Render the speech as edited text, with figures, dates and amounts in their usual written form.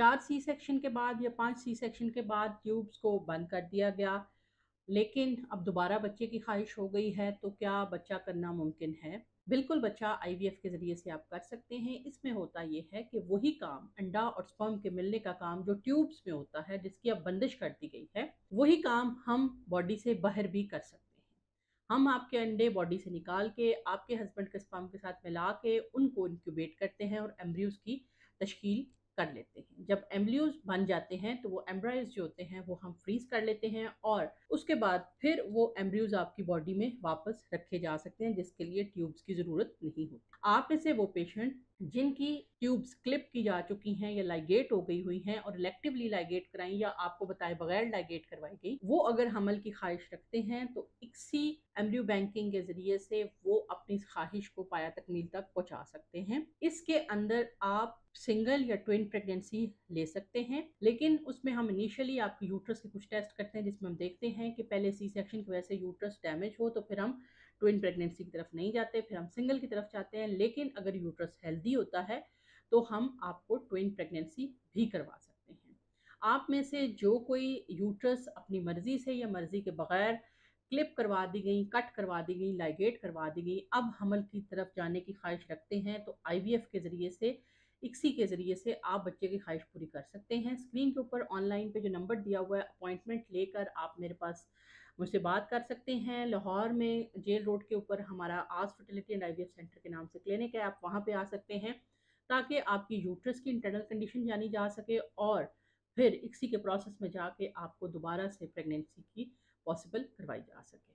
4 C section के बाद या 5 सी सेक्शन के बाद ट्यूब्स को बंद कर दिया गया, लेकिन अब दोबारा बच्चे की ख्वाहिश हो गई है, तो क्या बच्चा करना मुमकिन है? बिल्कुल, बच्चा आईवीएफ के ज़रिए से आप कर सकते हैं। इसमें होता ये है कि वही काम अंडा और स्पर्म के मिलने का काम जो ट्यूब्स में होता है, जिसकी अब बंदिश कर दी गई है, वही काम हम बॉडी से बाहर भी कर सकते हैं। हम आपके अंडे बॉडी से निकाल के आपके हस्बैंड के स्पर्म के साथ मिला के उनको इंक्यूबेट करते हैं और एम्ब्रियोज की तश्कील कर लेते हैं। जब एम्ब्रियोज बन जाते हैं तो वो एम्ब्रायज जो होते हैं वो हम फ्रीज कर लेते हैं और उसके बाद फिर वो एम्ब्रियोज आपकी बॉडी में वापस रखे जा सकते हैं, जिसके लिए ट्यूब्स की ज़रूरत नहीं होती। आप में से वो पेशेंट जिनकी ट्यूब्स क्लिप की जा चुकी हैं या लाइगेट हो गई हुई हैं और इलेक्टिवली लाइगेट कराई या आपको बताए बगैर लाइगेट करवाई गई, वो अगर हमल की ख्वाहिश रखते हैं तो इक्सी एम्ब्रियो बैंकिंग के ज़रिए से वो अपनी ख्वाहिश को पाया तकमील तक पहुंचा सकते हैं। इसके अंदर आप सिंगल या ट्विन प्रेगनेंसी ले सकते हैं, लेकिन उसमें हम इनिशियली आपके यूट्रस के कुछ टेस्ट करते हैं, जिसमें हम देखते हैं कि पहले सी सेक्शन की वजह से यूट्रस डैमेज हो तो फिर हम ट्विन प्रेगनेंसी की तरफ नहीं जाते, फिर हम सिंगल की तरफ जाते हैं। लेकिन अगर यूट्रस हेल्दी होता है तो हम आपको ट्विन प्रेगनेंसी भी करवा सकते हैं। आप में से जो कोई यूट्रस अपनी मर्जी से या मर्जी के बगैर क्लिप करवा दी गई, कट करवा दी गई, लाइगेट करवा दी गई, अब हमल की तरफ जाने की ख्वाहिश रखते हैं, तो आईवीएफ के ज़रिए से, इक्सी के ज़रिए से आप बच्चे की ख्वाहिश पूरी कर सकते हैं। स्क्रीन के ऊपर ऑनलाइन पे जो नंबर दिया हुआ है, अपॉइंटमेंट लेकर आप मेरे पास मुझसे बात कर सकते हैं। लाहौर में जेल रोड के ऊपर हमारा आज फर्टिलिटी एंड आईवीएफ सेंटर के नाम से क्लिनिक है, आप वहाँ पे आ सकते हैं ताकि आपकी यूट्रस की इंटरनल कंडीशन जानी जा सके और फिर इक्सी के प्रोसेस में जाके आपको दोबारा से प्रेगनेंसी की पॉसिबल करवाई जा सके।